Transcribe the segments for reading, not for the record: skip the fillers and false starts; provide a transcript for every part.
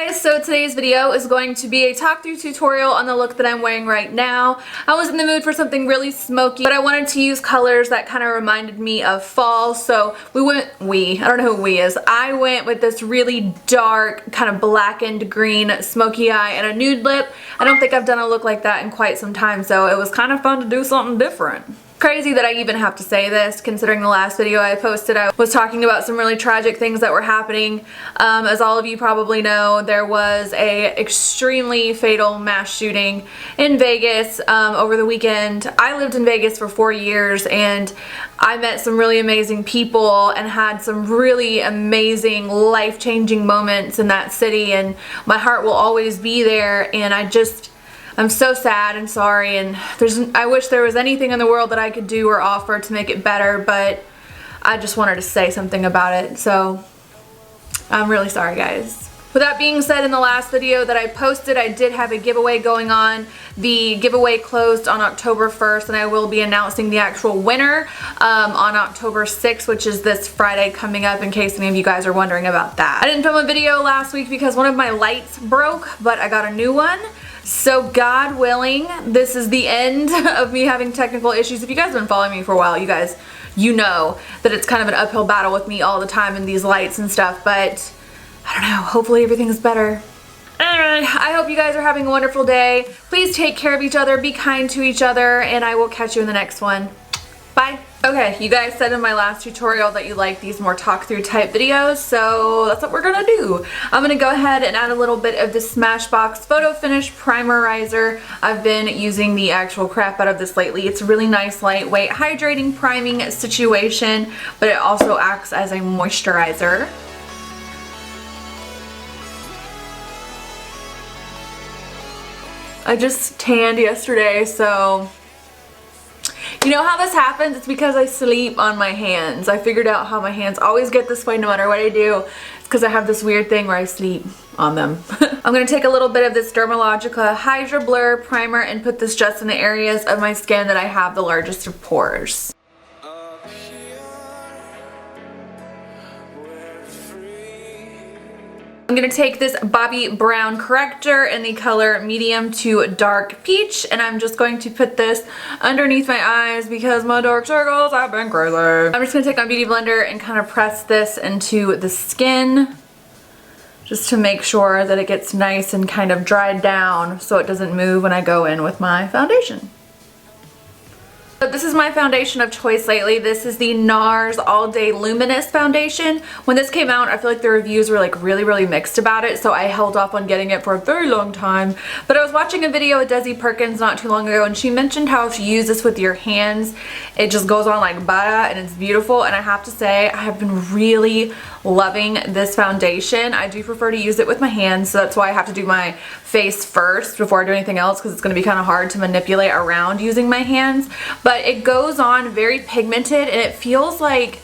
Guys, so today's video is going to be a talk through tutorial on the look that I'm wearing right now. I was in the mood for something really smoky, but I wanted to use colors that kind of reminded me of fall, so I don't know who we is. I went with this really dark, kind of blackened green smoky eye and a nude lip. I don't think I've done a look like that in quite some time, so it was kind of fun to do something different. Crazy that I even have to say this, considering the last video I posted I was talking about some really tragic things that were happening. As all of you probably know, there was a extremely fatal mass shooting in Vegas over the weekend. I lived in Vegas for 4 years and I met some really amazing people and had some really amazing life-changing moments in that city, and my heart will always be there, and I'm so sad and sorry, and I wish there was anything in the world that I could do or offer to make it better, but I just wanted to say something about it, so I'm really sorry, guys. With that being said, in the last video that I posted, I did have a giveaway going on. The giveaway closed on October 1st, and I will be announcing the actual winner on October 6th, which is this Friday coming up, in case any of you guys are wondering about that. I didn't film a video last week because one of my lights broke, but I got a new one. So God willing, this is the end of me having technical issues. If you guys have been following me for a while, you know that it's kind of an uphill battle with me all the time in these lights and stuff, but I don't know, hopefully everything's better. Anyway, I hope you guys are having a wonderful day. Please take care of each other, be kind to each other, and I will catch you in the next one. Bye. Okay, you guys said in my last tutorial that you like these more talk through type videos, so that's what we're gonna do. I'm gonna go ahead and add a little bit of the Smashbox Photo Finish Primerizer. I've been using the actual crap out of this lately. It's a really nice, lightweight, hydrating, priming situation, but it also acts as a moisturizer. I just tanned yesterday, so you know how this happens? It's because I sleep on my hands. I figured out how my hands always get this way no matter what I do. It's because I have this weird thing where I sleep on them. I'm going to take a little bit of this Dermalogica Hydra Blur Primer and put this just in the areas of my skin that I have the largest of pores. I'm going to take this Bobbi Brown Corrector in the color medium to dark peach, and I'm just going to put this underneath my eyes because my dark circles have been crazy. I'm just going to take my beauty blender and kind of press this into the skin just to make sure that it gets nice and kind of dried down so it doesn't move when I go in with my foundation. But this is my foundation of choice lately. This is the Nars All Day Luminous foundation. When this came out, I feel like the reviews were like really mixed about it, so I held off on getting it for a very long time. But I was watching a video with Desi Perkins not too long ago, and she mentioned how if you use this with your hands, it just goes on like butter and it's beautiful. And I have to say, I have been really loving this foundation. I do prefer to use it with my hands, so that's why I have to do my face first before I do anything else, because it's going to be kind of hard to manipulate around using my hands. But it goes on very pigmented, and it feels like,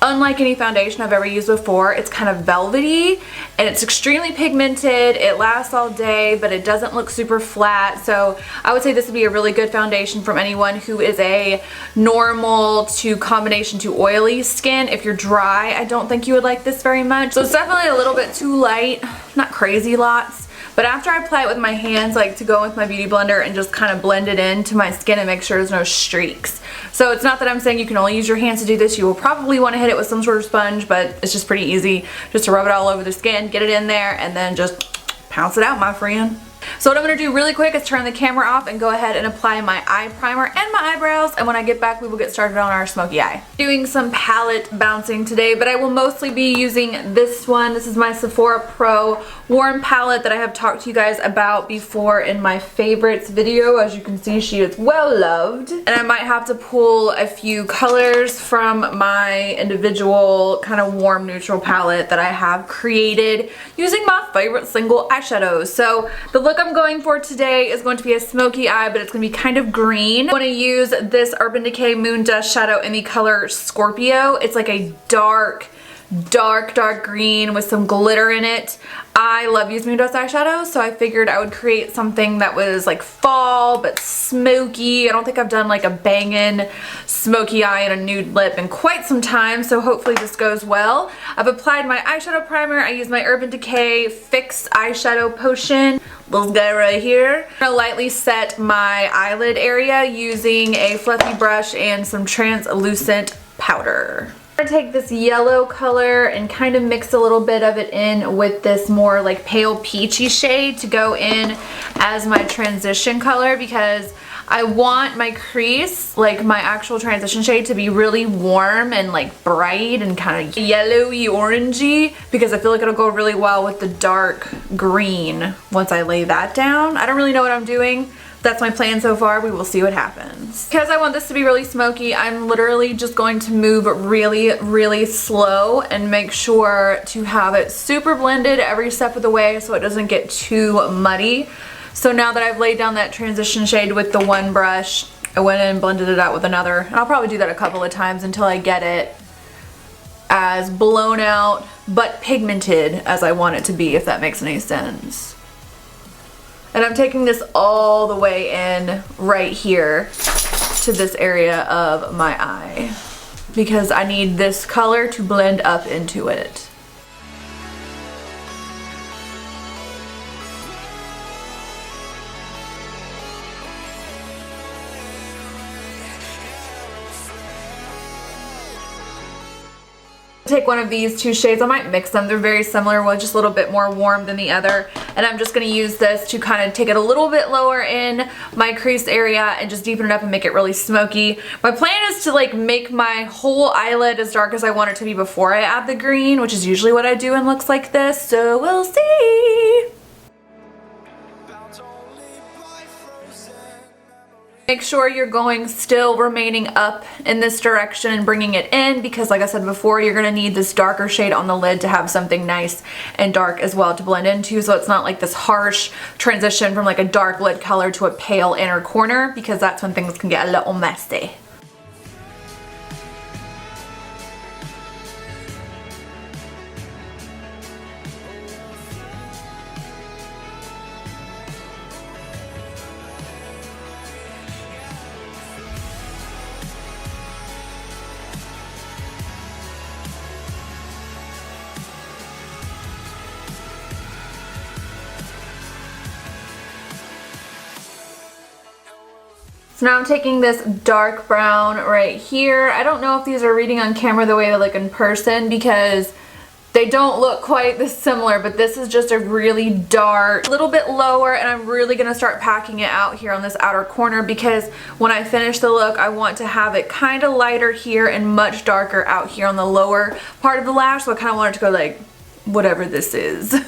unlike any foundation I've ever used before, it's kind of velvety and it's extremely pigmented. It lasts all day, but it doesn't look super flat. So I would say this would be a really good foundation from anyone who is a normal to combination to oily skin. If you're dry, I don't think you would like this very much. So it's definitely a little bit too light, not crazy lots. But after I apply it with my hands, like to go with my beauty blender and just kind of blend it into my skin and make sure there's no streaks. So it's not that I'm saying you can only use your hands to do this. You will probably want to hit it with some sort of sponge, but it's just pretty easy just to rub it all over the skin, get it in there, and then just pounce it out, my friend. So what I'm going to do really quick is turn the camera off and go ahead and apply my eye primer and my eyebrows, and when I get back we will get started on our smoky eye. Doing some palette bouncing today, but I will mostly be using this one. This is my Sephora Pro Warm palette that I have talked to you guys about before in my favorites video. As you can see, she is well loved, and I might have to pull a few colors from my individual kind of warm neutral palette that I have created using my favorite single eyeshadows. So the look I'm going for today is going to be a smoky eye, but it's going to be kind of green. I want to use this Urban Decay Moondust shadow in the color Scorpio. It's like a dark dark green with some glitter in it. I love using Moondust eyeshadow, so I figured I would create something that was like fall but smoky. I don't think I've done like a bangin' smoky eye and a nude lip in quite some time, so hopefully this goes well. I've applied my eyeshadow primer. I use my Urban Decay Fix Eyeshadow Potion. Little guy right here. I'm gonna lightly set my eyelid area using a fluffy brush and some translucent powder. I'm gonna take this yellow color and kind of mix a little bit of it in with this more like pale peachy shade to go in as my transition color, because I want my crease, like my actual transition shade, to be really warm and like bright and kind of yellowy orangey, because I feel like it'll go really well with the dark green once I lay that down. I don't really know what I'm doing. That's my plan so far. We will see what happens. Because I want this to be really smoky, I'm literally just going to move really slow and make sure to have it super blended every step of the way so it doesn't get too muddy. So now that I've laid down that transition shade with the one brush, I went in and blended it out with another. And I'll probably do that a couple of times until I get it as blown out but pigmented as I want it to be, if that makes any sense. And I'm taking this all the way in right here to this area of my eye, because I need this color to blend up into it. Take one of these two shades. I might mix them. They're very similar, one just a little bit more warm than the other, and I'm just going to use this to kind of take it a little bit lower in my crease area and just deepen it up and make it really smoky. My plan is to like make my whole eyelid as dark as I want it to be before I add the green, which is usually what I do in looks like this, so we'll see. Make sure you're going still remaining up in this direction and bringing it in, because like I said before, you're going to need this darker shade on the lid to have something nice and dark as well to blend into, so it's not like this harsh transition from like a dark lid color to a pale inner corner, because that's when things can get a little messy. So now I'm taking this dark brown right here. I don't know if these are reading on camera the way they look in person, because they don't look quite this similar, but this is just a really dark, a little bit lower, and I'm really gonna start packing it out here on this outer corner, because when I finish the look, I want to have it kind of lighter here and much darker out here on the lower part of the lash, so I kind of want it to go like whatever this is.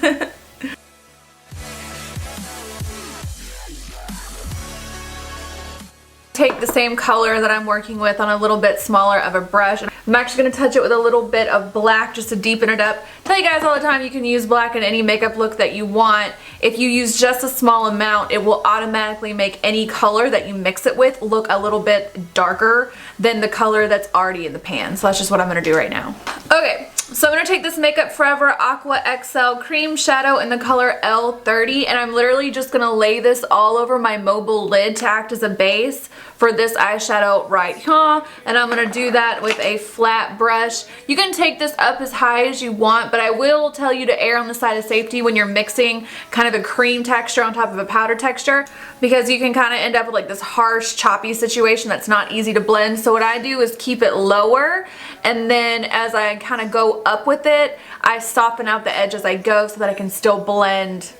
Take the same color that I'm working with on a little bit smaller of a brush. I'm actually going to touch it with a little bit of black just to deepen it up. I tell you guys all the time, you can use black in any makeup look that you want. If you use just a small amount, it will automatically make any color that you mix it with look a little bit darker than the color that's already in the pan. So that's just what I'm going to do right now. Okay, so I'm going to take this Makeup Forever Aqua XL Cream Shadow in the color L30, and I'm literally just going to lay this all over my mobile lid to act as a base for this eyeshadow right here, and I'm going to do that with a flat brush. You can take this up as high as you want, but I will tell you to err on the side of safety when you're mixing kind of a cream texture on top of a powder texture, because you can kind of end up with like this harsh choppy situation that's not easy to blend. So what I do is keep it lower, and then as I kind of go up with it, I soften out the edge as I go so that I can still blend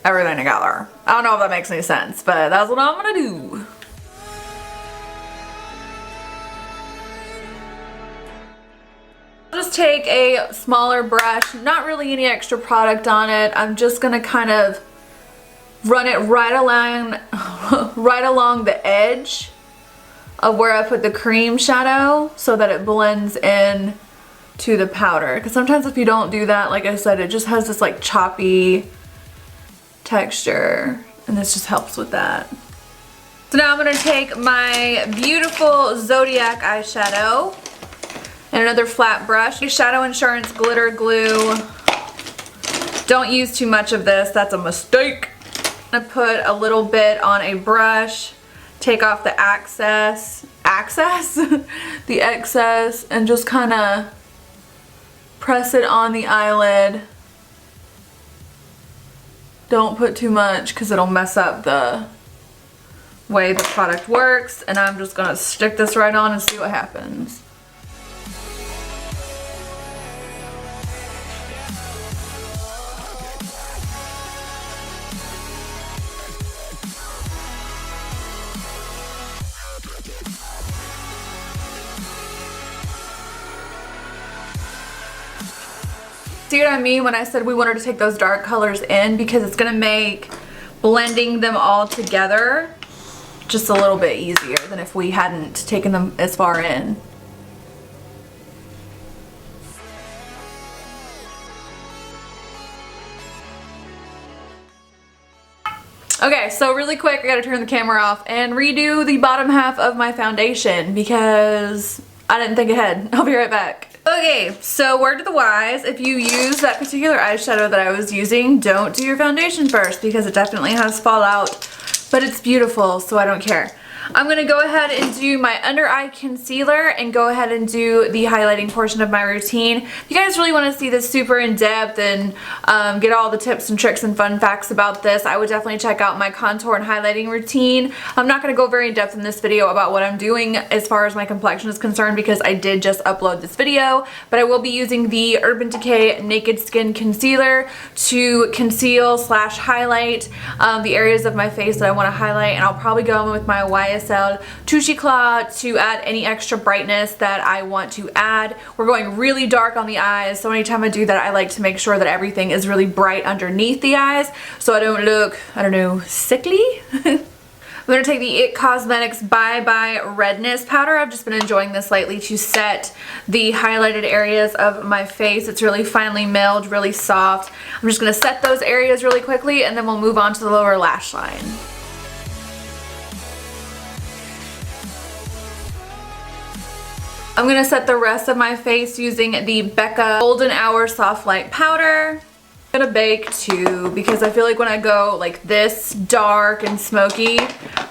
everything together. I don't know if that makes any sense, but that's what I'm going to do. I'll just take a smaller brush, not really any extra product on it. I'm just going to kind of run it right along the edge of where I put the cream shadow so that it blends in to the powder. Because sometimes if you don't do that, like I said, it just has this like choppy texture, and this just helps with that. So now I'm going to take my beautiful Zodiac eyeshadow and another flat brush. Shadow Insurance Glitter Glue. Don't use too much of this, that's a mistake. I'm gonna put a little bit on a brush, take off the excess, the excess, and just kind of press it on the eyelid. Don't put too much because it'll mess up the way the product works, and I'm just gonna stick this right on and see what happens. See what I mean when I said we wanted to take those dark colors in, because it's gonna make blending them all together just a little bit easier than if we hadn't taken them as far in. Okay, so really quick, I gotta turn the camera off and redo the bottom half of my foundation because I didn't think ahead. I'll be right back. Okay, so word to the wise, if you use that particular eyeshadow that I was using, don't do your foundation first because it definitely has fallout, but it's beautiful, so I don't care. I'm going to go ahead and do my under eye concealer and go ahead and do the highlighting portion of my routine. If you guys really want to see this super in depth and get all the tips and tricks and fun facts about this, I would definitely check out my contour and highlighting routine. I'm not going to go very in depth in this video about what I'm doing as far as my complexion is concerned because I did just upload this video, but I will be using the Urban Decay Naked Skin Concealer to conceal / highlight the areas of my face that I want to highlight, and I'll probably go in with my YSL Touche Eclat to add any extra brightness that I want to add. We're going really dark on the eyes, so anytime I do that I like to make sure that everything is really bright underneath the eyes so I don't look, I don't know, sickly. I'm going to take the IT Cosmetics Bye Bye Redness powder. I've just been enjoying this lately to set the highlighted areas of my face. It's really finely milled, really soft. I'm just going to set those areas really quickly and then we'll move on to the lower lash line. I'm going to set the rest of my face using the Becca Golden Hour Soft Light Powder. I'm going to bake too because I feel like when I go like this dark and smoky,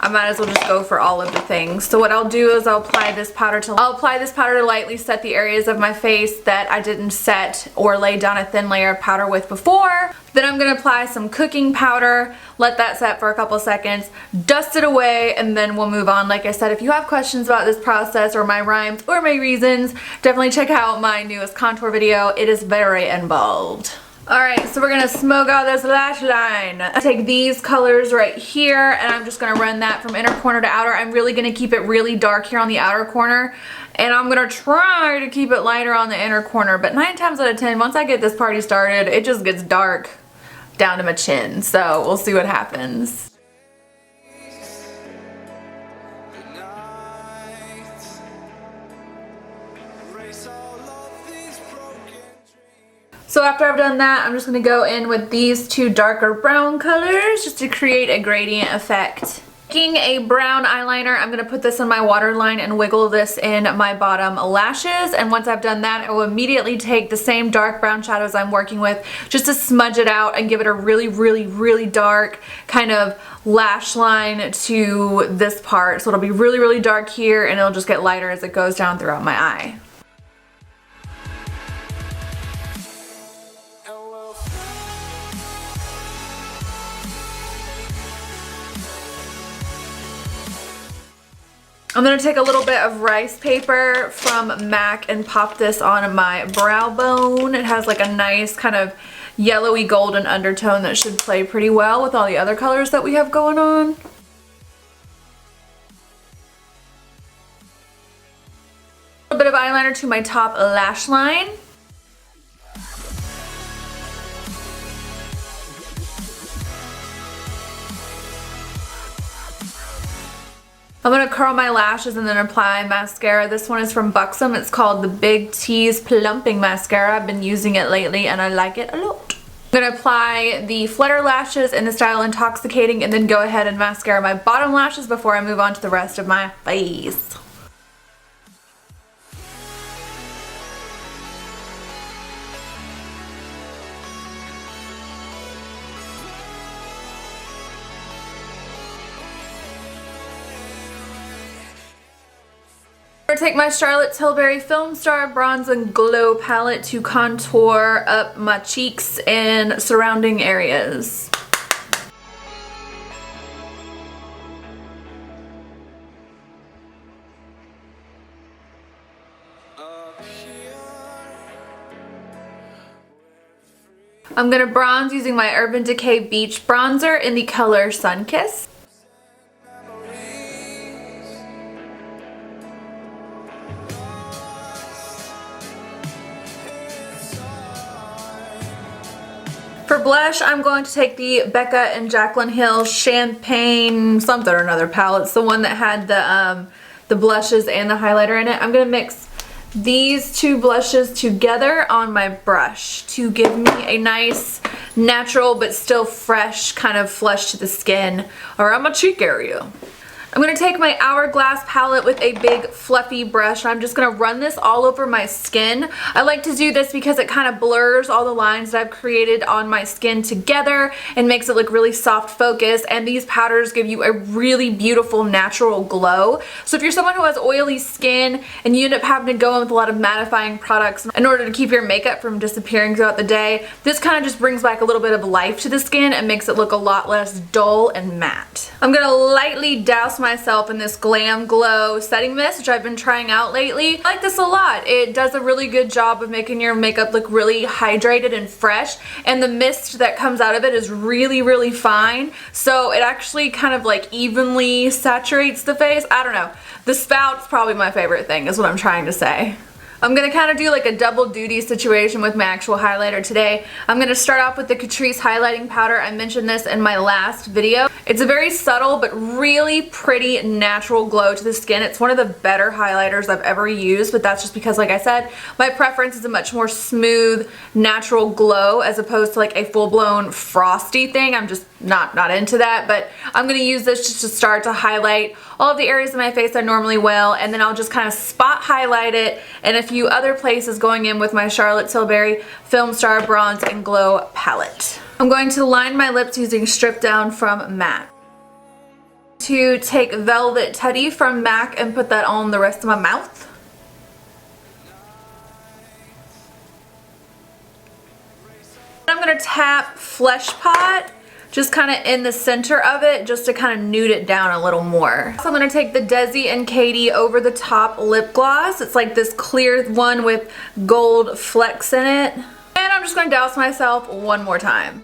I might as well just go for all of the things. So what I'll do is I'll apply this powder to lightly set the areas of my face that I didn't set or lay down a thin layer of powder with before. Then I'm going to apply some cooking powder, let that set for a couple seconds, dust it away, and then we'll move on. Like I said, if you have questions about this process or my rhymes or my reasons, definitely check out my newest contour video. It is very involved. Alright, so we're going to smoke out this lash line. I take these colors right here and I'm just going to run that from inner corner to outer. I'm really going to keep it really dark here on the outer corner and I'm going to try to keep it lighter on the inner corner, but 9 times out of 10, once I get this party started, it just gets dark down to my chin, so we'll see what happens. So after I've done that, I'm just going to go in with these 2 darker brown colors just to create a gradient effect. Taking a brown eyeliner, I'm going to put this on my waterline and wiggle this in my bottom lashes, and once I've done that, I will immediately take the same dark brown shadows I'm working with just to smudge it out and give it a really, really, really dark kind of lash line to this part. So it'll be really, really dark here and it'll just get lighter as it goes down throughout my eye. I'm going to take a little bit of rice paper from MAC and pop this on my brow bone. It has like a nice kind of yellowy golden undertone that should play pretty well with all the other colors that we have going on. A little bit of eyeliner to my top lash line. I'm going to curl my lashes and then apply mascara. This one is from Buxom. It's called the Big T's Plumping Mascara. I've been using it lately and I like it a lot. I'm going to apply the Flutter lashes in the style Intoxicating and then go ahead and mascara my bottom lashes before I move on to the rest of my face. take my Charlotte Tilbury Filmstar Bronze and Glow palette to contour up my cheeks and surrounding areas. I'm going to bronze using my Urban Decay Beach Bronzer in the color Sunkissed. For blush, I'm going to take the Becca and Jaclyn Hill Champagne something or another palette. It's the one that had the blushes and the highlighter in it. I'm going to mix these two blushes together on my brush to give me a nice natural but still fresh kind of flush to the skin around my cheek area. I'm going to take my Hourglass palette with a big fluffy brush. I'm just going to run this all over my skin. I like to do this because it kind of blurs all the lines that I've created on my skin together and makes it look really soft focus, and these powders give you a really beautiful natural glow. So if you're someone who has oily skin and you end up having to go in with a lot of mattifying products in order to keep your makeup from disappearing throughout the day, this kind of just brings back a little bit of life to the skin and makes it look a lot less dull and matte. I'm going to lightly douse myself in this Glam Glow setting mist, which I've been trying out lately. I like this a lot. It does a really good job of making your makeup look really hydrated and fresh, and the mist that comes out of it is really fine, so it actually kind of like evenly saturates the face. I don't know. The spout's probably my favorite thing is what I'm trying to say. I'm going to kind of do like a double duty situation with my actual highlighter today. I'm going to start off with the Catrice highlighting powder. I mentioned this in my last video. It's a very subtle but really pretty natural glow to the skin. It's one of the better highlighters I've ever used, but that's just because, like I said, my preference is a much more smooth, natural glow as opposed to like a full-blown frosty thing. I'm just not into that, but I'm going to use this just to start to highlight all of the areas of my face I normally will, and then I'll just kind of spot highlight it in a few other places going in with my Charlotte Tilbury Filmstar Bronze and Glow palette. I'm going to line my lips using Strip Down from MAC. To take Velvet Teddy from MAC and put that on the rest of my mouth. I'm going to tap Flesh Pot just kind of in the center of it just to kind of nude it down a little more. So I'm going to take the Desi and Katy Over the Top lip gloss. It's like this clear one with gold flecks in it. And I'm just going to douse myself one more time.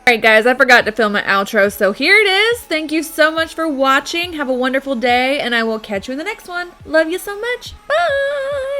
Alright guys, I forgot to film my outro, so here it is. Thank you so much for watching. Have a wonderful day, and I will catch you in the next one. Love you so much. Bye!